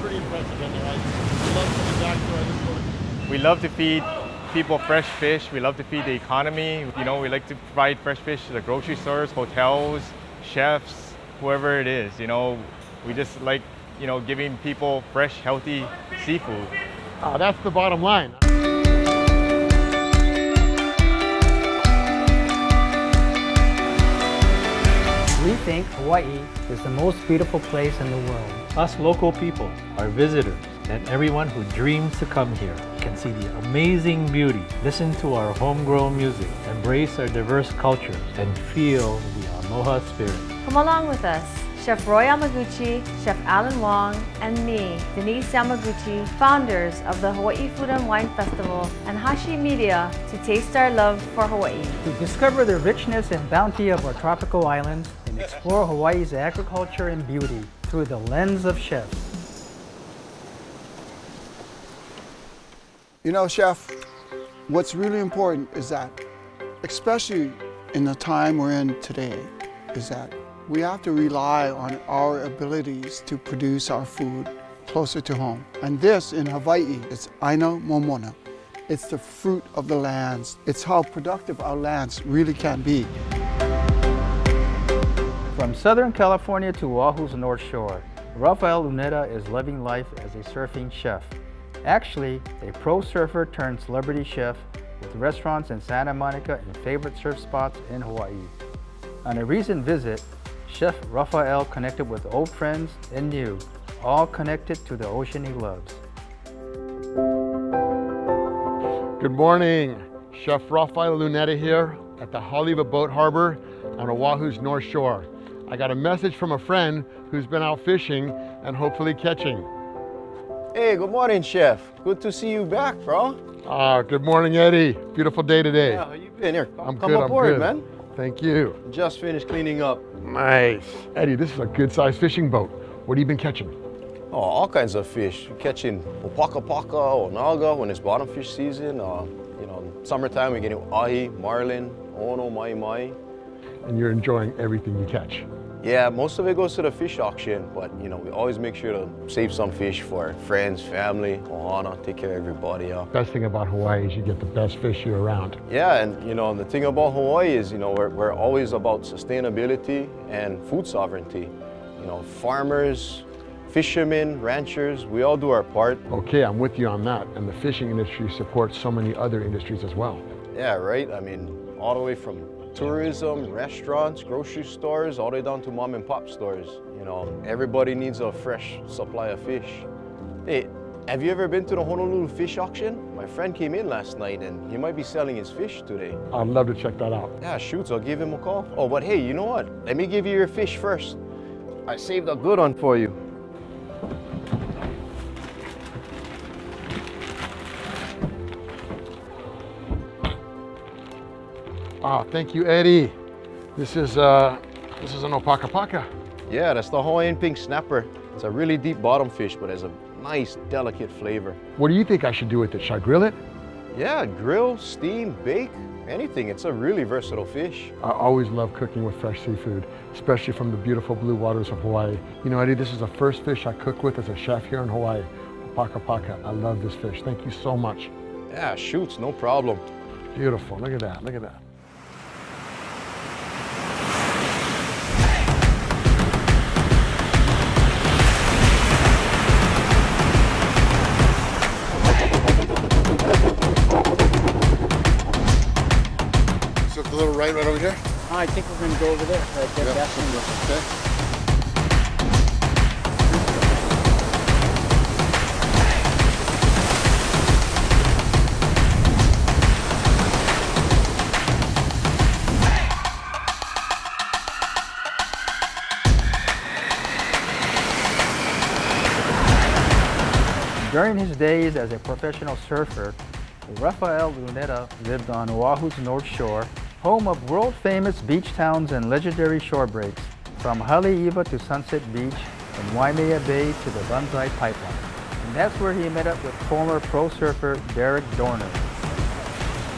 pretty impressive down there. I love coming back to our little. We love to feed people fresh fish. We love to feed the economy. You know, we like to provide fresh fish to the grocery stores, hotels, chefs, whoever it is. You know, we just like, you know, giving people fresh, healthy seafood. That's the bottom line. We think Hawaii is the most beautiful place in the world. Us local people, our visitors, and everyone who dreams to come here can see the amazing beauty, listen to our homegrown music, embrace our diverse cultures, and feel the aloha spirit. Come along with us. Chef Roy Yamaguchi, Chef Alan Wong, and me, Denise Yamaguchi, founders of the Hawaii Food and Wine Festival and Hashi Media, to taste our love for Hawaii. To discover the richness and bounty of our tropical islands and explore Hawaii's agriculture and beauty through the lens of chefs. You know, Chef, what's really important is that, especially in the time we're in today, is that we have to rely on our abilities to produce our food closer to home. And this in Hawaii is Aina Momona. It's the fruit of the lands. It's how productive our lands really can be. From Southern California to Oahu's North Shore, Raphael Lunetta is living life as a surfing chef. Actually, a pro surfer turned celebrity chef with restaurants in Santa Monica and favorite surf spots in Hawaii. On a recent visit, Chef Raphael connected with old friends and new, all connected to the ocean he loves. Good morning. Chef Raphael Lunetta here at the Haleiwa Boat Harbor on Oahu's North Shore. I got a message from a friend who's been out fishing and hopefully catching. Hey, good morning, Chef. Good to see you back, bro. Good morning, Eddie. Beautiful day today. Yeah, how you been here? I'm Come good, aboard, I'm good. man. Thank you. Just finished cleaning up. Nice. Eddie, this is a good-sized fishing boat. What have you been catching? Oh, all kinds of fish. We're catching opaka paka or naga when it's bottom fish season. You know, summertime we're getting ahi, marlin, ono, mai mai. And you're enjoying everything you catch. Yeah, most of it goes to the fish auction, but you know, we always make sure to save some fish for friends, family, ohana, take care of everybody. Best thing about Hawaii is you get the best fish year round. Yeah, and you know, the thing about Hawaii is, you know, we're always about sustainability and food sovereignty. You know, farmers, fishermen, ranchers, we all do our part. Okay, I'm with you on that. And the fishing industry supports so many other industries as well. Yeah, right? I mean, all the way from tourism, restaurants, grocery stores, all the way down to mom and pop stores. You know, everybody needs a fresh supply of fish. Hey, have you ever been to the Honolulu fish auction? My friend came in last night and he might be selling his fish today. I'd love to check that out. Yeah, shoot, so I'll give him a call. Oh, but hey, you know what? Let me give you your fish first. I saved a good one for you. Thank you, Eddie. This is an opaka paka. Yeah, that's the Hawaiian pink snapper. It's a really deep bottom fish, but has a nice, delicate flavor. What do you think I should do with it? Should I grill it? Yeah, grill, steam, bake, anything. It's a really versatile fish. I always love cooking with fresh seafood, especially from the beautiful blue waters of Hawaii. You know, Eddie, this is the first fish I cook with as a chef here in Hawaii. Opaka paka. I love this fish. Thank you so much. Yeah, shoots, no problem. Beautiful. Look at that. Look at that. A little right over here? I think we're going to go over there. During his days as a professional surfer, Raphael Lunetta lived on Oahu's North Shore, home of world-famous beach towns and legendary shore breaks, from Haleiwa to Sunset Beach, from Waimea Bay to the Banzai Pipeline. And that's where he met up with former pro surfer Derek Dorner.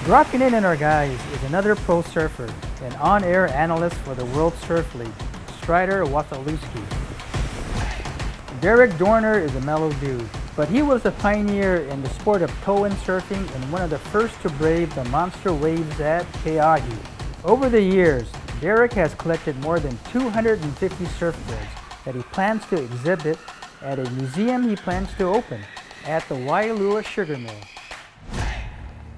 Dropping in our guys is another pro surfer and on-air analyst for the World Surf League, Strider Wasalewski. Derek Dorner is a mellow dude, but he was a pioneer in the sport of tow-in surfing and one of the first to brave the monster waves at Oahu. Over the years, Derek has collected more than 250 surfboards that he plans to exhibit at a museum he plans to open at the Waialua Sugar Mill.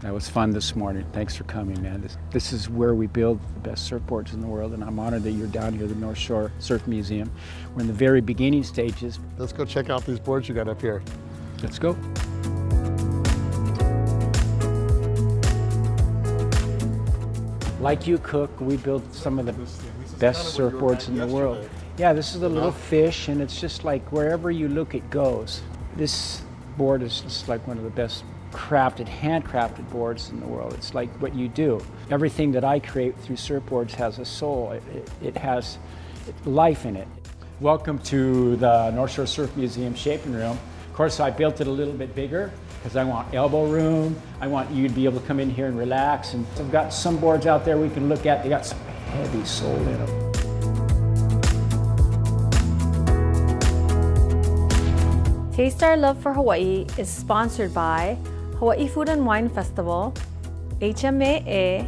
That was fun this morning. Thanks for coming, man. This is where we build the best surfboards in the world, and I'm honored that you're down here at the North Shore Surf Museum. We're in the very beginning stages. Let's go check out these boards you got up here. Let's go. Like you, Cook, we build some of the best surfboards in the world. Yeah, this is a little fish, and it's just like wherever you look, it goes. This board is just like one of the best handcrafted boards in the world. It's like what you do. Everything that I create through surfboards has a soul. It has life in it. Welcome to the North Shore Surf Museum Shaping Room. Of course, I built it a little bit bigger because I want elbow room. I want you to be able to come in here and relax. And I've got some boards out there we can look at. They got some heavy soul in them. Taste Our Love for Hawaii is sponsored by Hawaii Food and Wine Festival, HMAA,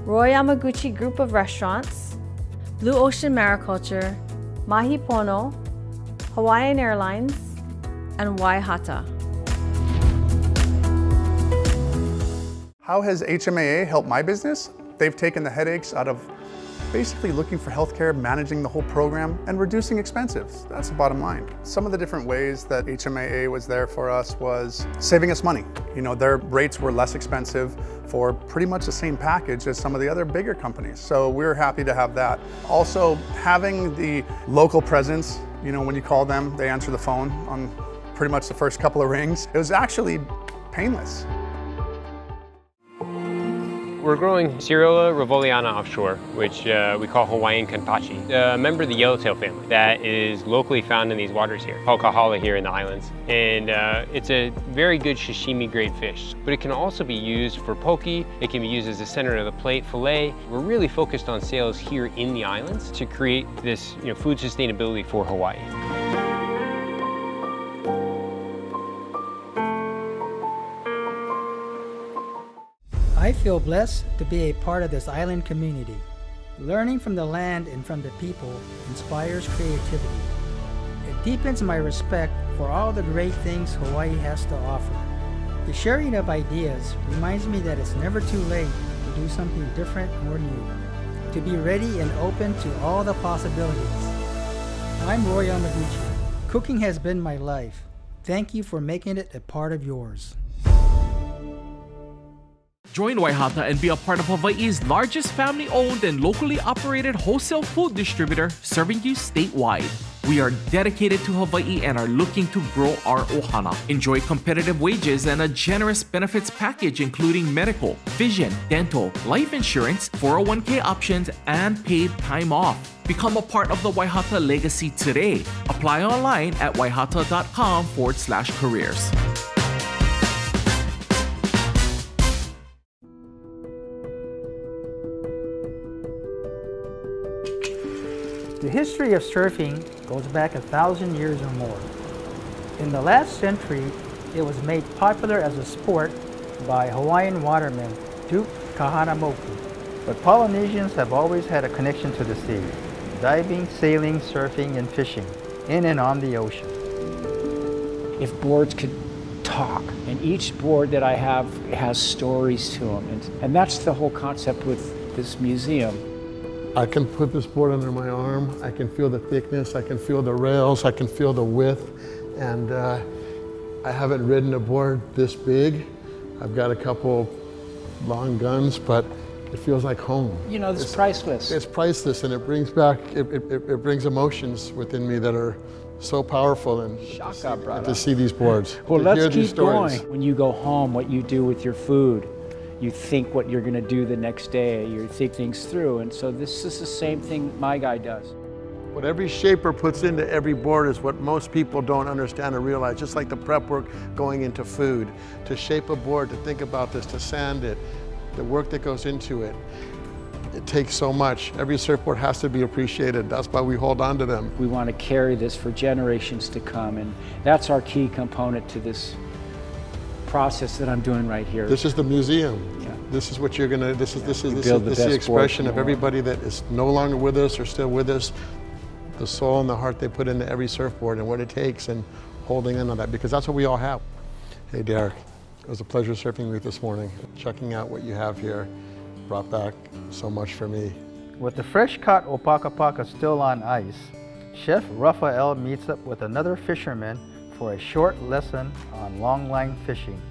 Roy Yamaguchi Group of Restaurants, Blue Ocean Mariculture, Mahi Pono, Hawaiian Airlines, and Waihata. How has HMAA helped my business? They've taken the headaches out of basically looking for healthcare, managing the whole program, and reducing expenses. That's the bottom line. Some of the different ways that HMAA was there for us was saving us money. You know, their rates were less expensive for pretty much the same package as some of the other bigger companies. So we're happy to have that. Also, having the local presence, you know, when you call them, they answer the phone on pretty much the first couple of rings. It was actually painless. We're growing Cirilla rivoliana offshore, which we call Hawaiian kanpachi, a member of the yellowtail family that is locally found in these waters here, called kahala here in the islands. And it's a very good sashimi grade fish, but it can also be used for poke. It can be used as a center of the plate fillet. We're really focused on sales here in the islands to create this food sustainability for Hawaii. I feel blessed to be a part of this island community. Learning from the land and from the people inspires creativity. It deepens my respect for all the great things Hawaii has to offer. The sharing of ideas reminds me that it's never too late to do something different or new, to be ready and open to all the possibilities. I'm Roy Yamaguchi. Cooking has been my life. Thank you for making it a part of yours. Join Waihata and be a part of Hawaii's largest family-owned and locally operated wholesale food distributor serving you statewide. We are dedicated to Hawaii and are looking to grow our ohana. Enjoy competitive wages and a generous benefits package including medical, vision, dental, life insurance, 401k options, and paid time off. Become a part of the Waihata legacy today. Apply online at waihata.com/careers. The history of surfing goes back 1,000 years or more. In the last century, it was made popular as a sport by Hawaiian watermen Duke Kahanamoku. But Polynesians have always had a connection to the sea, diving, sailing, surfing, and fishing, in and on the ocean. If boards could talk, and each board that I have has stories to them, and that's the whole concept with this museum. I can put this board under my arm. I can feel the thickness. I can feel the rails. I can feel the width. And I haven't ridden a board this big. I've got a couple long guns, but it feels like home. You know, it's priceless. It's priceless, and it brings back, it brings emotions within me that are so powerful, and to see these boards. Well, let's keep going. When you go home, what you do with your food, you think what you're going to do the next day, you think things through, and so this is the same thing my guy does. What every shaper puts into every board is what most people don't understand or realize, just like the prep work going into food. To shape a board, to think about this, to sand it, the work that goes into it. it takes so much. Every surfboard has to be appreciated. That's why we hold on to them. We want to carry this for generations to come, and that's our key component to this process that I'm doing right here. This is the museum. Yeah. This is what you're gonna, this is the expression of everybody that is no longer with us or still with us, the soul and the heart they put into every surfboard and what it takes, and holding in on that, because that's what we all have. Hey Derek, it was a pleasure surfing with you this morning. Checking out what you have here brought back so much for me. With the fresh caught opakapaka still on ice, Chef Raphael meets up with another fisherman for a short lesson on longline fishing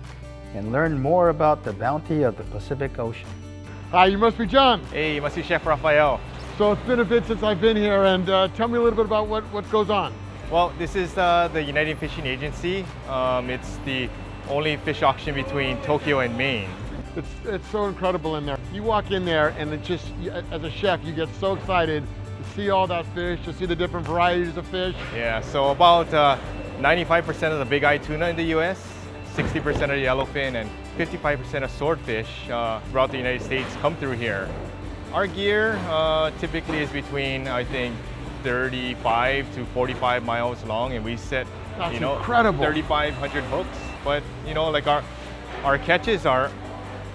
and learn more about the bounty of the Pacific Ocean. Hi, you must be John. Hey, you must be Chef Raphael. So it's been a bit since I've been here, and tell me a little bit about what goes on. Well, this is the United Fishing Agency. It's the only fish auction between Tokyo and Maine. It's so incredible in there. You walk in there and it just, as a chef, you get so excited to see all that fish, to see the different varieties of fish. Yeah, so about 95% of the big eye tuna in the US, 60% of the yellowfin, and 55% of swordfish throughout the United States come through here. Our gear typically is between, I think, 35 to 45 miles long, and we set, incredible. 3,500 hooks. But like our catches are,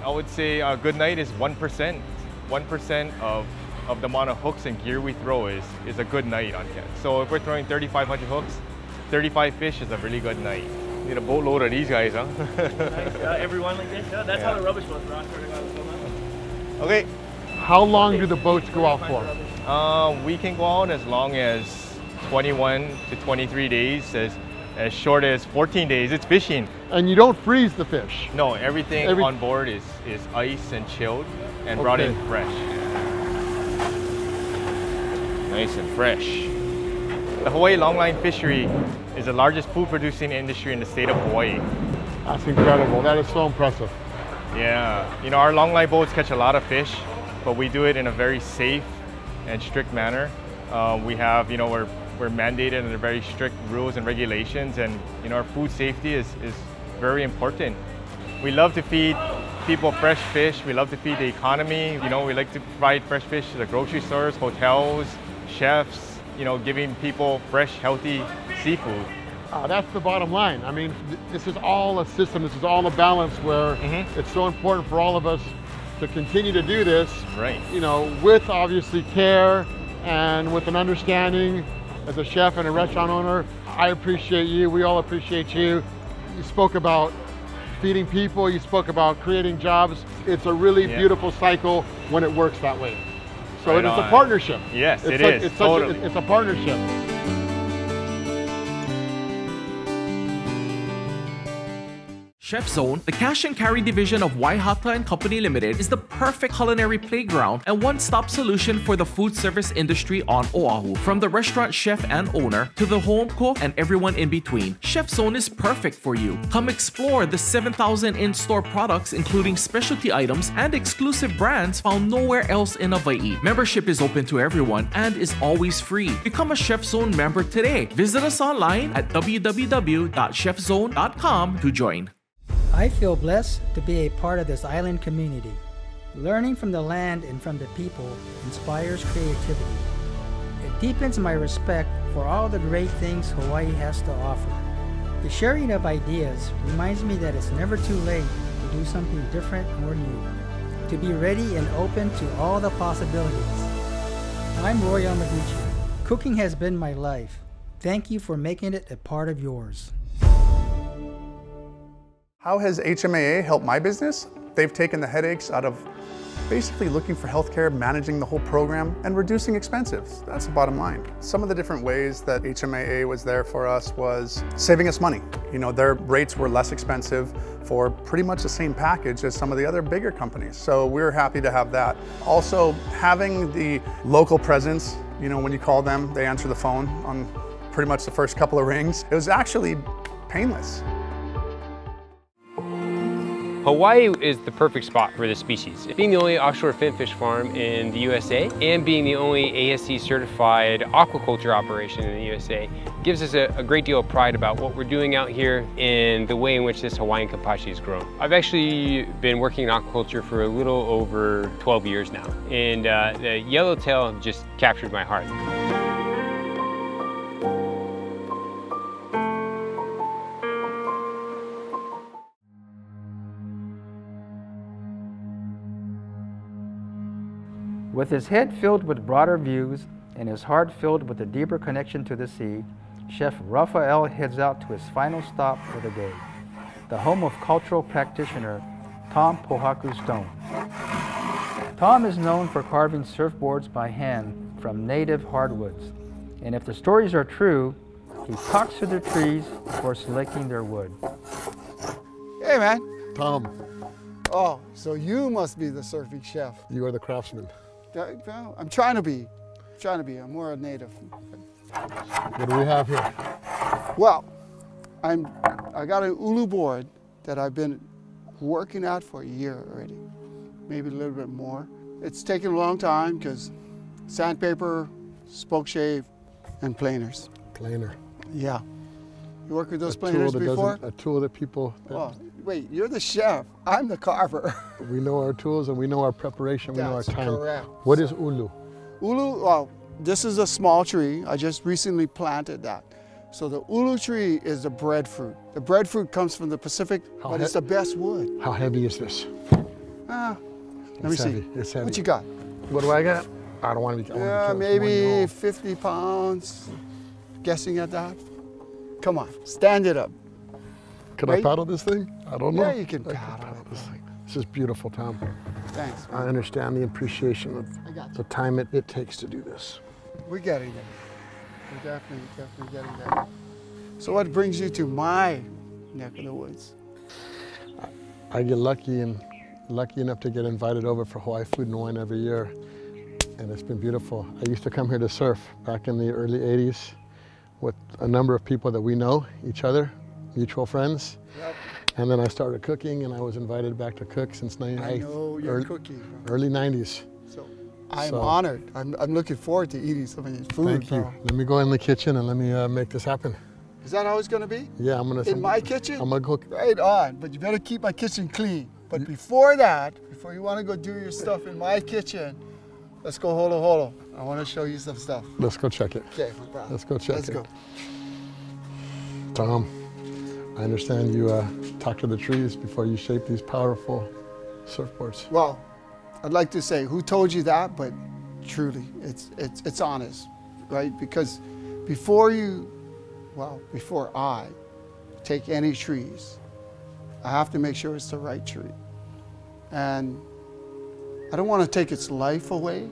I would say a good night is 1%. 1% of the amount of hooks and gear we throw is a good night on catch. So if we're throwing 3,500 hooks, 35 fish is a really good night. Need a boatload of these guys, huh? Nice. Everyone like this? Yeah, that's how the rubbish was, Ron. Okay. How long do the boats go out for? We can go out as long as 21 to 23 days, as short as 14 days. It's fishing. And you don't freeze the fish? No, everything on board is ice and chilled and brought in fresh. Nice and fresh. The Hawaii longline fishery is the largest food producing industry in the state of Hawaii. That's incredible. That is so impressive. Yeah, our longline boats catch a lot of fish, but we do it in a very safe and strict manner. We have, we're mandated under very strict rules and regulations, and our food safety is very important. We love to feed people fresh fish. We love to feed the economy. We like to provide fresh fish to the grocery stores, hotels, chefs, giving people fresh, healthy seafood. That's the bottom line. I mean, this is all a system. This is all a balance where it's so important for all of us to continue to do this, right? With obviously care and with an understanding. As a chef and a restaurant owner, I appreciate you. We all appreciate you. You spoke about feeding people. You spoke about creating jobs. It's a really beautiful cycle when it works that way. So it is a partnership. Yes, it is. It's a partnership. Chef Zone, the cash and carry division of Waihata & Company Limited, is the perfect culinary playground and one-stop solution for the food service industry on Oahu. From the restaurant chef and owner to the home cook and everyone in between, Chef Zone is perfect for you. Come explore the 7,000 in-store products, including specialty items and exclusive brands found nowhere else in Hawaii. Membership is open to everyone and is always free. Become a Chef Zone member today. Visit us online at www.chefzone.com to join. I feel blessed to be a part of this island community. Learning from the land and from the people inspires creativity. It deepens my respect for all the great things Hawaii has to offer. The sharing of ideas reminds me that it's never too late to do something different or new, to be ready and open to all the possibilities. I'm Roy Yamaguchi. Cooking has been my life. Thank you for making it a part of yours. How has HMAA helped my business? They've taken the headaches out of basically looking for healthcare, managing the whole program, and reducing expenses. That's the bottom line. Some of the different ways that HMAA was there for us was saving us money. Their rates were less expensive for pretty much the same package as some of the other bigger companies. So we were happy to have that. Also, having the local presence, when you call them, they answer the phone on pretty much the first couple of rings. It was actually painless. Hawaii is the perfect spot for this species. Being the only offshore finfish farm in the USA and being the only ASC certified aquaculture operation in the USA gives us a great deal of pride about what we're doing out here and the way in which this Hawaiian kapachi is grown. I've actually been working in aquaculture for a little over 12 years now, and the yellowtail just captured my heart. With his head filled with broader views and his heart filled with a deeper connection to the sea, Chef Raphael heads out to his final stop for the day, the home of cultural practitioner Tom Pohaku Stone. Tom is known for carving surfboards by hand from native hardwoods, and if the stories are true, he talks to the trees before selecting their wood. Hey man. Tom. Oh, so you must be the surfing chef. You are the craftsman. I'm trying to be. I'm more a native. What do we have here? Well, I got an ulu board that I've been working at for a year already, maybe a little bit more. It's taken a long time because sandpaper, spoke shave, and planers. Planer. Yeah. You work with those planers before? A tool that people... Wait, you're the chef. I'm the carver. We know our tools and we know our preparation, we know our time. Correct. What is ulu? Ulu, well, this is a small tree. I just recently planted that. So the ulu tree is the breadfruit. The breadfruit comes from the Pacific, but it's the best wood. How heavy is this? Let me see. It's heavy. What you got? What do I got? I don't want to be... maybe 50 pounds. Guessing at that? Come on, stand it up. Can I paddle this thing? I don't know. Yeah, you can paddle this thing. This is beautiful, Tom. Thanks. I understand the appreciation of the time it takes to do this. We're getting there. We're definitely getting there. So what brings you to my neck of the woods? I get lucky enough to get invited over for Hawaii Food and Wine every year, and it's been beautiful. I used to come here to surf back in the early 80s with a number of people that we know, each other, mutual friends. Yep. And then I started cooking, and I was invited back to cook since I know you're cooking. Early 90s. So I'm honored. I'm looking forward to eating some of your food. Thank you. Let me go in the kitchen and let me make this happen. Is that how it's going to be? Yeah, I'm going to... In my kitchen? I'm going to cook. Right on, but you better keep my kitchen clean. But before that, before you want to go do your stuff in my kitchen, let's go holo holo. I want to show you some stuff. Let's go check it. Okay, my brother. Let's go check it. Let's go. Tom, I understand you talk to the trees before you shape these powerful surfboards. Well, I'd like to say, who told you that? But truly, it's honest, right? Because before I take any trees, I have to make sure it's the right tree. And I don't want to take its life away.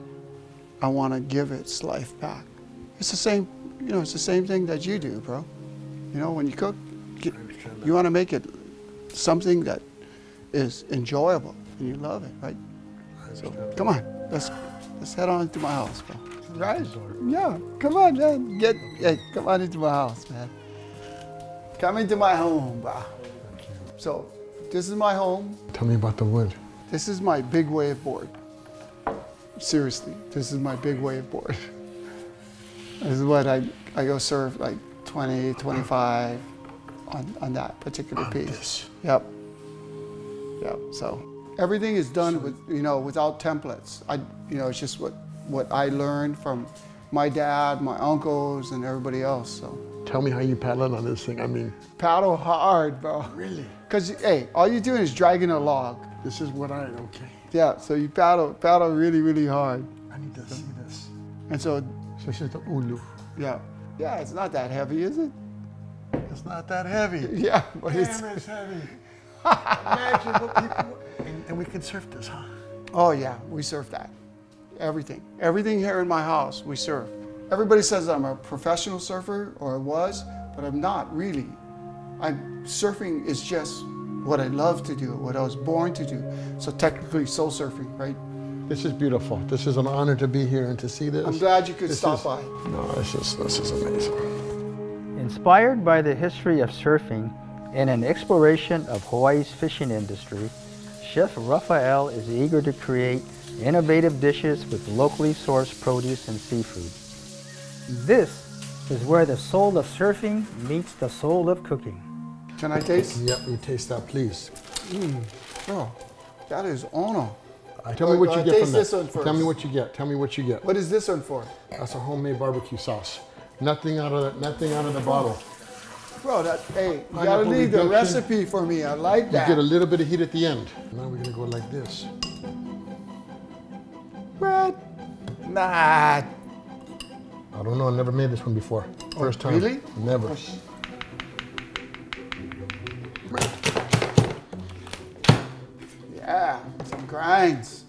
I want to give its life back. It's the same, it's the same thing that you do, bro. When you cook, you want to make it something that is enjoyable and you love it, right? So come on, let's head on to my house, bro. Right? Yeah, come on, man. Come on into my house, man. Come into my home, bro. So this is my home. Tell me about the wood. This is my big wave board. Seriously, this is my big wave board. This is what I go surf like 20, 25 on that particular piece. Yep. So everything is done with without templates. It's just what I learned from my dad, my uncles, and everybody else. So tell me how you paddle on this thing. I mean, paddle hard, bro. Really? Because hey, all you're doing is dragging a log. This is what okay. Yeah, so you paddle really, really hard. I need to see this. And so this is the ulu. Yeah, it's not that heavy, is it? It's not that heavy. Yeah, but it's heavy. Imagine what people... And we can surf this, huh? Oh yeah, we surf that. Everything here in my house, we surf. Everybody says I'm a professional surfer, or I was, but I'm not really. Surfing is just what I love to do, what I was born to do. So technically, soul surfing, right? This is beautiful. This is an honor to be here and to see this. I'm glad you could stop by. No, this is amazing. Inspired by the history of surfing, In an exploration of Hawaii's fishing industry, Chef Raphael is eager to create innovative dishes with locally sourced produce and seafood. This is where the soul of surfing meets the soul of cooking. Can I taste? Yep, you taste that, please. Oh, that is ono. Tell me what you get from that. This one first. Tell me what you get. Tell me what you get. What is this one for? That's a homemade barbecue sauce. Nothing out of the bottle. Bro, hey, you gotta leave the recipe for me. I like that. You get a little bit of heat at the end. Now we're gonna go like this. What? Nah. I don't know, I never made this one before. First time. Really? Never. Yeah, some grinds.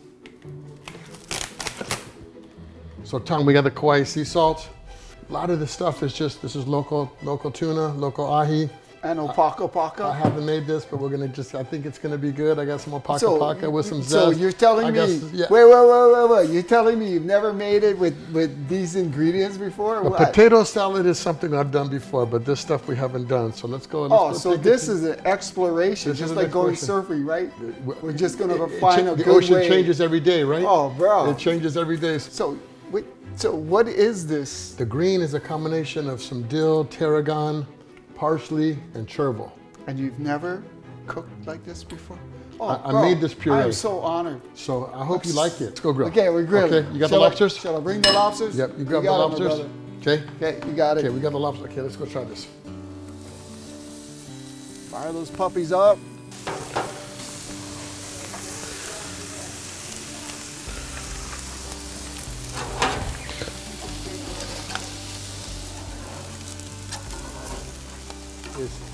So Tom, we got the Kauai sea salt. A lot of this stuff is just, this is local tuna, local ahi. And opaka. I haven't made this, but we're gonna I think it's gonna be good. I got some opaka with some zest. So you're telling me, yeah. wait, you're telling me you've never made it with these ingredients before? A potato salad is something I've done before, but this stuff we haven't done. So let's go. So this is an exploration, just like going surfing, right? We're just gonna find a good way. The ocean changes every day, right? Oh, bro. It changes every day. So what is this? The green is a combination of some dill, tarragon, parsley, and chervil. And you've never cooked like this before? Oh, I made this puree. I'm so honored. So I hope you like it. Let's go grill. Okay, we're grilling. Okay, you got the lobsters? Shall I bring the lobsters? Yep, you grab the lobsters. Okay. Okay, you got it. Okay, we got the lobsters. Okay, let's go try this. Fire those puppies up.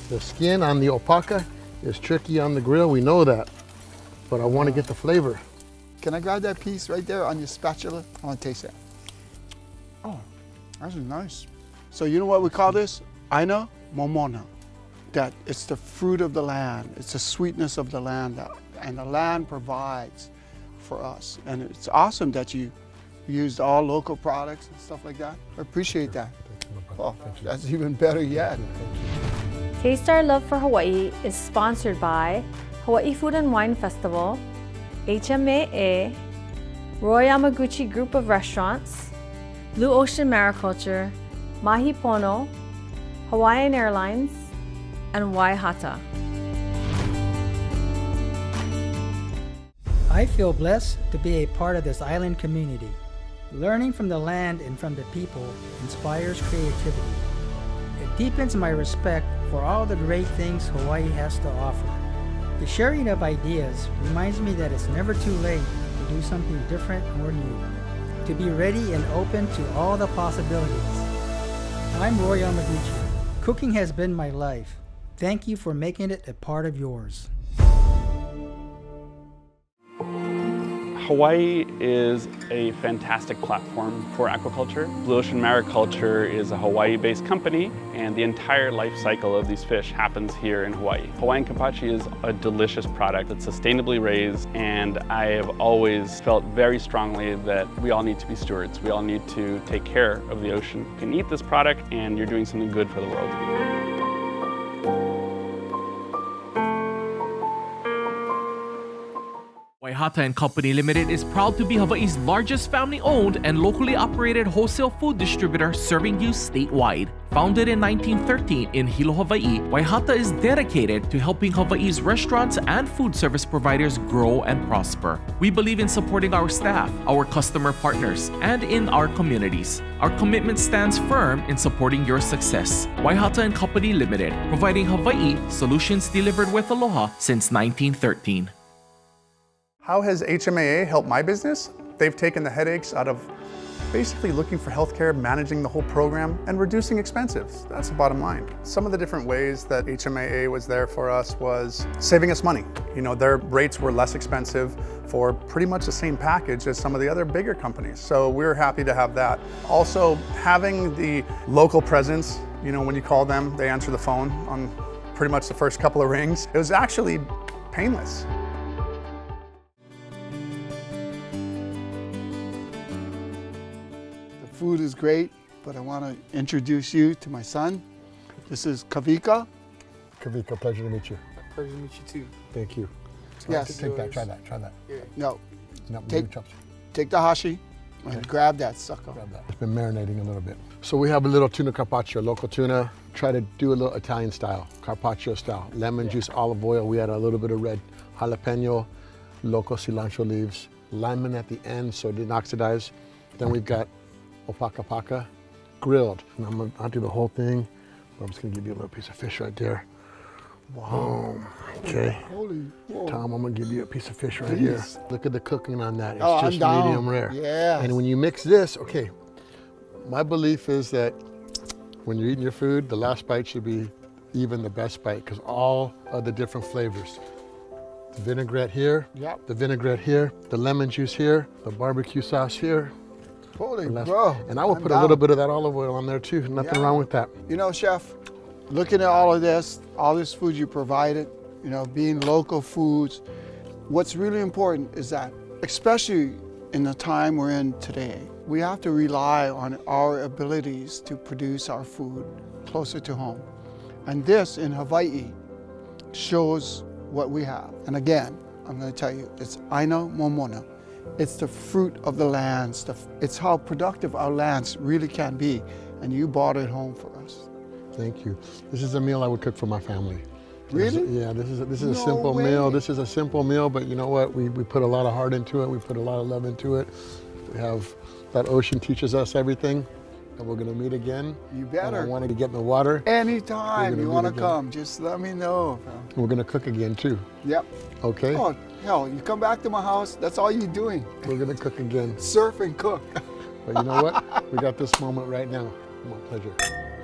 The skin on the opaka is tricky on the grill, we know that, but I want to get the flavor. Can I grab that piece right there on your spatula? I want to taste that. Oh, that's nice. So you know what we call this? Aina momona. That it's the fruit of the land. It's the sweetness of the land, and the land provides for us. And it's awesome that you used all local products and stuff like that. I appreciate that. Oh, that's even better yet. Taste Our Love for Hawaii is sponsored by Hawaii Food and Wine Festival, HMAA, Roy Yamaguchi Group of Restaurants, Blue Ocean Mariculture, Mahi Pono, Hawaiian Airlines, and Waihata. I feel blessed to be a part of this island community. Learning from the land and from the people inspires creativity. It deepens my respect for all the great things Hawaii has to offer. The sharing of ideas reminds me that it's never too late to do something different or new, to be ready and open to all the possibilities. I'm Roy Yamaguchi. Cooking has been my life. Thank you for making it a part of yours. Hawaii is a fantastic platform for aquaculture. Blue Ocean Mariculture is a Hawaii-based company, and the entire life cycle of these fish happens here in Hawaii. Hawaiian kapachi is a delicious product that's sustainably raised, and I have always felt very strongly that we all need to be stewards. We all need to take care of the ocean. You can eat this product, and you're doing something good for the world. Waihata and Company Limited is proud to be Hawaii's largest family-owned and locally operated wholesale food distributor serving you statewide. Founded in 1913 in Hilo, Hawaii, Waihata is dedicated to helping Hawaii's restaurants and food service providers grow and prosper. We believe in supporting our staff, our customer partners, and in our communities. Our commitment stands firm in supporting your success. Waihata and Company Limited, providing Hawaii solutions delivered with aloha since 1913. How has HMAA helped my business? They've taken the headaches out of basically looking for healthcare, managing the whole program, and reducing expenses. That's the bottom line. Some of the different ways that HMAA was there for us was saving us money. You know, their rates were less expensive for pretty much the same package as some of the other bigger companies. So we're happy to have that. Also, having the local presence, you know, when you call them, they answer the phone on pretty much the first couple of rings. It was actually painless. Food is great, but I want to introduce you to my son. This is Kavika. Kavika, pleasure to meet you. Pleasure to meet you too. Thank you. Yes. Take that, try that, try that. No. No, Take the Hashi and grab that sucker. Grab that. It's been marinating a little bit. So we have a little tuna carpaccio, local tuna. Try to do a little Italian style, carpaccio style. Lemon juice, olive oil. We add a little bit of red jalapeno, local cilantro leaves, lemon at the end so it didn't oxidize. Then we've got opaka paka, grilled. And I'll do the whole thing, but I'm just gonna give you a little piece of fish right there. Wow. Okay. Holy. Tom, I'm gonna give you a piece of fish right here. Look at the cooking on that. It's I'm just down. medium rare. Yeah. And when you mix this, okay, my belief is that when you're eating your food, the last bite should be even the best bite because all of the different flavors. The vinaigrette here, the vinaigrette here, the lemon juice here, the barbecue sauce here. Holy bro. And I will put a little bit of that olive oil on there too. Nothing wrong with that. You know, Chef, looking at all this food you provided, you know, being local foods, what's really important is that, especially in the time we're in today, we have to rely on our abilities to produce our food closer to home. And this in Hawaii shows what we have. And again, I'm going to tell you, it's Aina Momona. It's the fruit of the lands. It's how productive our lands really can be. And you brought it home for us. Thank you. This is a meal I would cook for my family. Really? Yeah, this is a simple meal. This is a simple meal, but you know what? We put a lot of heart into it. We put a lot of love into it. We have, that ocean teaches us everything. And we're gonna meet again. You better. And I wanted to get in the water. Anytime you want to come, just let me know. We're gonna cook again too. Yep. Okay. Oh, hell, you come back to my house, that's all you're doing. We're gonna cook again. Surf and cook. But you know what? We got this moment right now. My pleasure.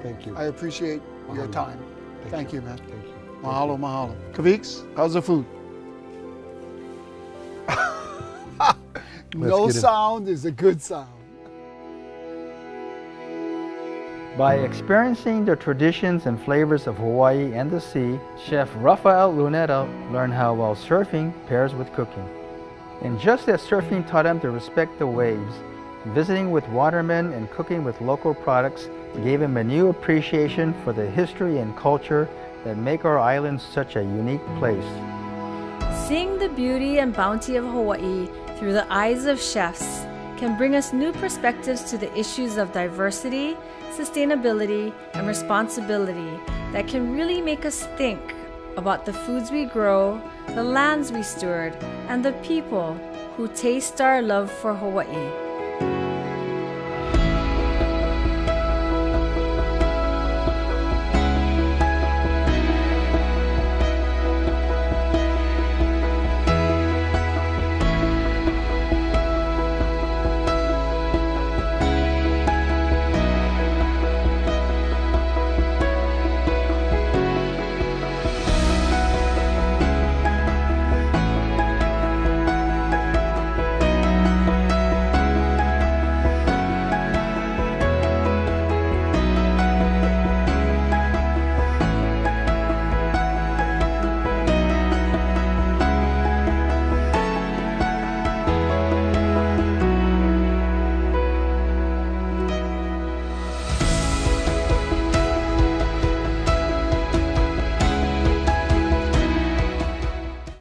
Thank you. I appreciate your time. Thank you, man. Thank you. Mahalo, mahalo. Kaviks, how's the food? No sound is a good sound. By experiencing the traditions and flavors of Hawaii and the sea, Chef Raphael Lunetta learned how well surfing pairs with cooking. And just as surfing taught him to respect the waves, visiting with watermen and cooking with local products gave him a new appreciation for the history and culture that make our island such a unique place. Seeing the beauty and bounty of Hawaii through the eyes of chefs can bring us new perspectives to the issues of diversity, sustainability, and responsibility that can really make us think about the foods we grow, the lands we steward, and the people who taste our love for Hawaii.